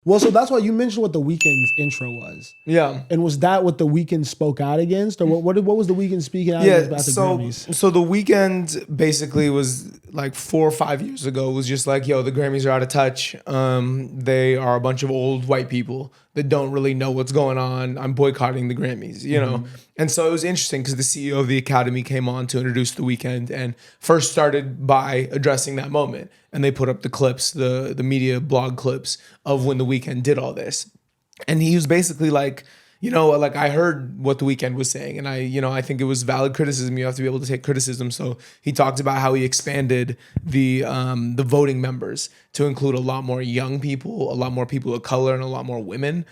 Well, so that's why you mentioned what the Weeknd's intro was. Yeah. And was that what the Weeknd spoke out against? Or what was the Weeknd speaking out against about the Grammys? So the Weeknd basically was like 4 or 5 years ago was just like, yo, the Grammys are out of touch. They are a bunch of old white people that don't really know what's going on. I'm boycotting the Grammys, you know? And so it was interesting because the CEO of the Academy came on to introduce the Weeknd and first started by addressing that moment. And they put up the clips, the media blog clips of when the Weeknd did all this. And he was basically like, you know, like I heard what the Weeknd was saying, and I think it was valid criticism. You have to be able to take criticism. So he talked about how he expanded the voting members to include a lot more young people, a lot more people of color, and a lot more women,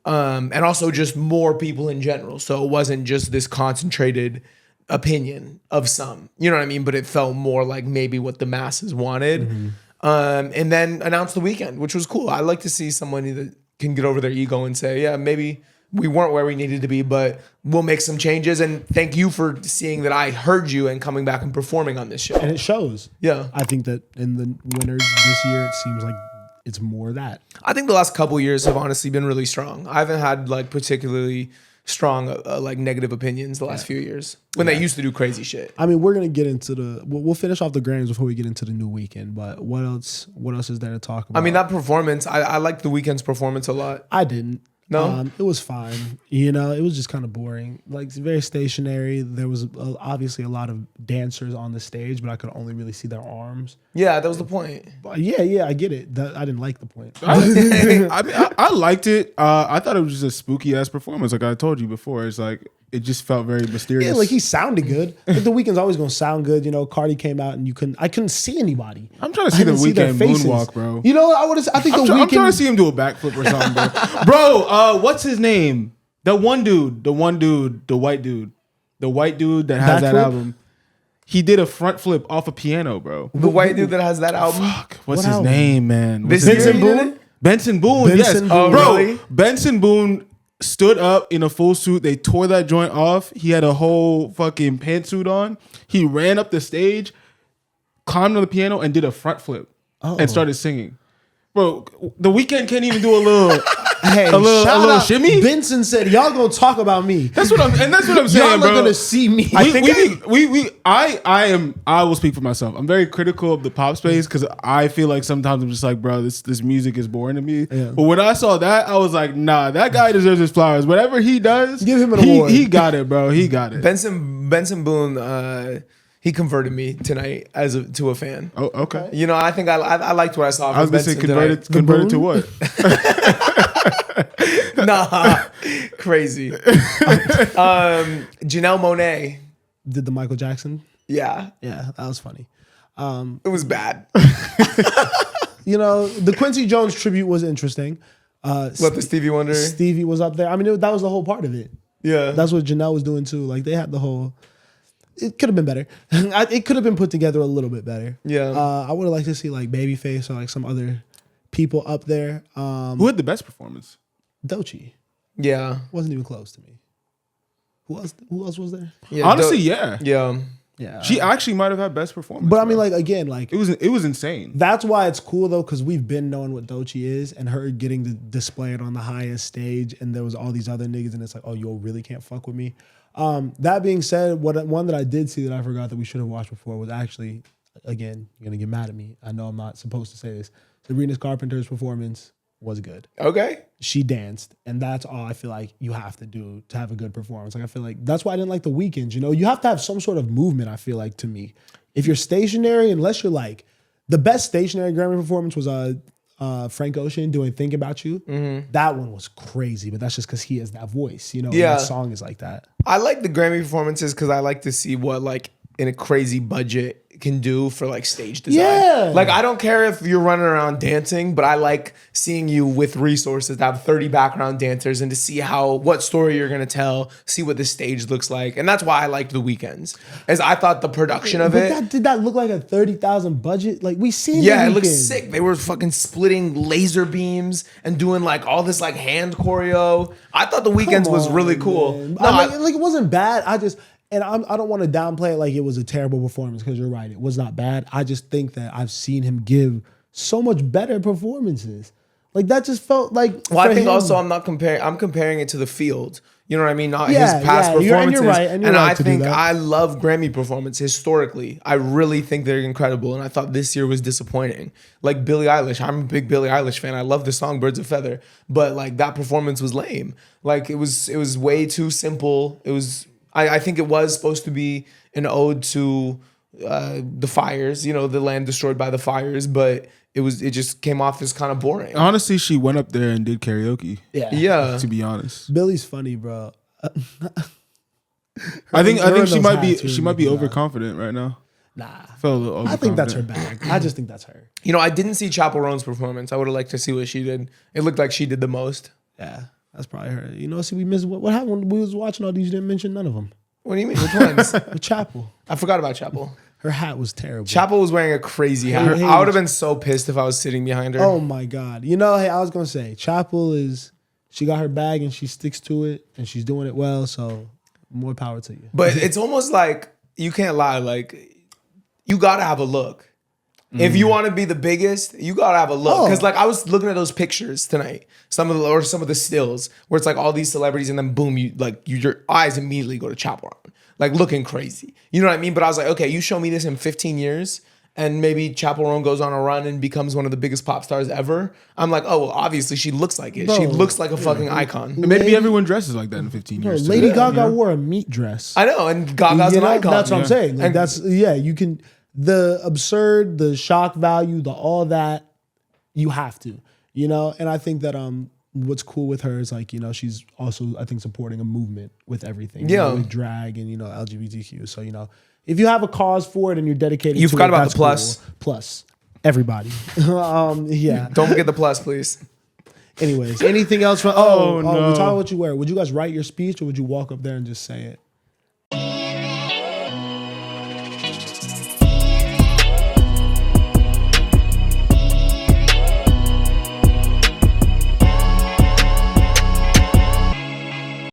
and also just more people in general. So it wasn't just this concentrated opinion of some, you know what I mean? But it felt more like maybe what the masses wanted. And then announced the Weeknd, which was cool. I like to see somebody that can get over their ego and say, yeah, maybe we weren't where we needed to be, but we'll make some changes. And thank you for seeing that I heard you and coming back and performing on this show. And it shows. Yeah. I think that in the winners this year, it seems like it's more of that. I think the last couple of years have honestly been really strong. I haven't had like particularly strong like negative opinions the last few years when they used to do crazy shit. I mean, we're gonna get into we'll finish off the Grammys before we get into the new Weeknd. But what else is there to talk about? I mean, that performance, I liked the Weeknd's performance a lot. I didn't. No? It was fine. You know, it was just kind of boring. Like, it's very stationary. There was obviously a lot of dancers on the stage, but I could only really see their arms. Yeah, that was the point. But yeah, I get it. I didn't like the point. I mean, I liked it. I thought it was just a spooky ass performance. Like I told you before, it's like it just felt very mysterious. Yeah, like he sounded good. Like the Weeknd's always gonna sound good. You know, Cardi came out and I couldn't see anybody. I'm trying to see the Weeknd moonwalk, bro. You know, I think I'm trying to see him do a backflip or something, bro. Bro, what's his name? The white dude that has that album. He did a front flip off a piano, bro. The white dude that has that album. Fuck, what's his name, man? Benson Boone. Benson Boone, yes. Boone. Oh, Bro, really? Benson Boone stood up in a full suit. They tore that joint off. He had a whole fucking pantsuit on. He ran up the stage, climbed on the piano, and did a front flip and started singing. Bro, the Weeknd can't even do a little shimmy. Benson said, "Y'all gonna talk about me." That's what I'm saying, Y'all bro. are gonna see me. I will speak for myself. I'm very critical of the pop space because I feel like sometimes I'm just like, bro, this music is boring to me. Yeah. But when I saw that, I was like, nah, that guy deserves his flowers. Whatever he does, Give him an award. He got it, bro. He got it. Benson Boone, he converted me tonight to a fan. Oh, okay. You know, I think I liked what I saw. I was gonna say converted to what? Nah, crazy. Janelle Monáe. Did the Michael Jackson? Yeah, Yeah, that was funny. it was bad. You know, the Quincy Jones tribute was interesting. What, the Stevie Wonder? Stevie was up there. I mean, that was the whole part of it. Yeah, That's what Janelle was doing too. Like they had the whole. It could have been better. It could have been put together a little bit better. Yeah. I would have liked to see like Babyface or like some other people up there. Who had the best performance? Doechii yeah. wasn't even close to me. Who else was there? Yeah, Honestly, yeah. Yeah. Yeah. She actually might have had best performance. But I mean, bro. like again, like it was insane. that's why it's cool though, because we've been knowing what Doechii is, and her getting to display it on the highest stage, and there was all these other niggas, and it's like, oh, you really can't fuck with me. That being said, one that I did see that I forgot that we should have watched before was actually, again, you're gonna get mad at me. I know I'm not supposed to say this. Sabrina Carpenter's performance was good. Okay. She danced, and that's all I feel like you have to do to have a good performance. Like I feel like that's why I didn't like the Weeknd. You know, you have to have some sort of movement. I feel like to me, if you're stationary, unless you're like the best stationary Grammy performance was Frank Ocean doing "Think About You." Mm-hmm. That one was crazy, but that's just because he has that voice. You know, Yeah. and the song is like that. I like the Grammy performances because I like to see what like in a crazy budget can do for like stage design. Yeah. Like I don't care if you're running around dancing, but I like seeing you with resources to have 30 background dancers and to see what story you're gonna tell, see what the stage looks like. And that's why I liked the Weeknd's. As I thought the production of it. Did that look like a 30,000 budget? Like we seen. Yeah, the it looks Weeknd. sick. They were fucking splitting laser beams and doing like all this like hand choreo. I thought the Weeknd's was really cool. Man. No, like it wasn't bad. I don't want to downplay it like it was a terrible performance because you're right, it was not bad. I just think that I've seen him give so much better performances. Like that just felt like. Well, I for think him- also I'm comparing it to the field. You know what I mean? Not Yeah, his past yeah, performances. you're right, and you're I right to do think that. I love Grammy performance historically. I really think they're incredible, and I thought this year was disappointing. Like Billie Eilish, I'm a big Billie Eilish fan. I love the song "Birds of Feather," but like that performance was lame. Like it was way too simple. It was. I think it was supposed to be an ode to the fires. You know, the land destroyed by the fires, but it just came off as kind of boring. Honestly, she went up there and did karaoke. Yeah. To be honest, Billy's funny, bro. I think in she those might be hats really make me laugh. overconfident right now. Nah, Felt a little I think that's her overconfident. bag. I just think that's her. You know, I didn't see Chappell Roan's performance. I would have liked to see what she did. It looked like she did the most. Yeah, that's probably her. You know, see, we missed what happened when we was watching all these. You didn't mention none of them. What do you mean? Which ones? With Chapel, I forgot about Chappell. her hat was terrible. Chappell was wearing a crazy hat. Hey, I would have been so pissed if I was sitting behind her. Oh my god! You know, hey, I was gonna say Chapel is. She got her bag and she sticks to it and she's doing it well. So more power to you. But it's almost like you can't lie. Like you gotta have a look. If you want to be the biggest, you gotta have a look. Because like I was looking at those pictures tonight, some of the stills where it's like all these celebrities and then boom, your eyes immediately go to Chappell Roan, like looking crazy. You know what I mean? But I was like, okay, you show me this in 15 years. And maybe Chappell Roan goes on a run and becomes one of the biggest pop stars ever. I'm like, oh, well, obviously she looks like it. She Bro, looks like a fucking icon. And maybe everyone dresses like that in 15 Bro, years. too. Lady Yeah, Gaga you know? wore a meat dress. I know, and Gaga's You an know, icon. that's what I'm saying. Like And- you can the absurd, the shock value, the all that, you have to, you know? And I think that what's cool with her is like, you know, she's also, I think, supporting a movement with everything. You know, Yeah. with drag and, you know, LGBTQ. So, you know, if you have a cause for it and you're dedicated You to forgot it, about that's the plus. cool. Plus. Everybody. Yeah. Don't forget the plus, please. Anyways, anything else from Oh, we no. talking about what you wear. Would you guys write your speech or would you walk up there and just say it?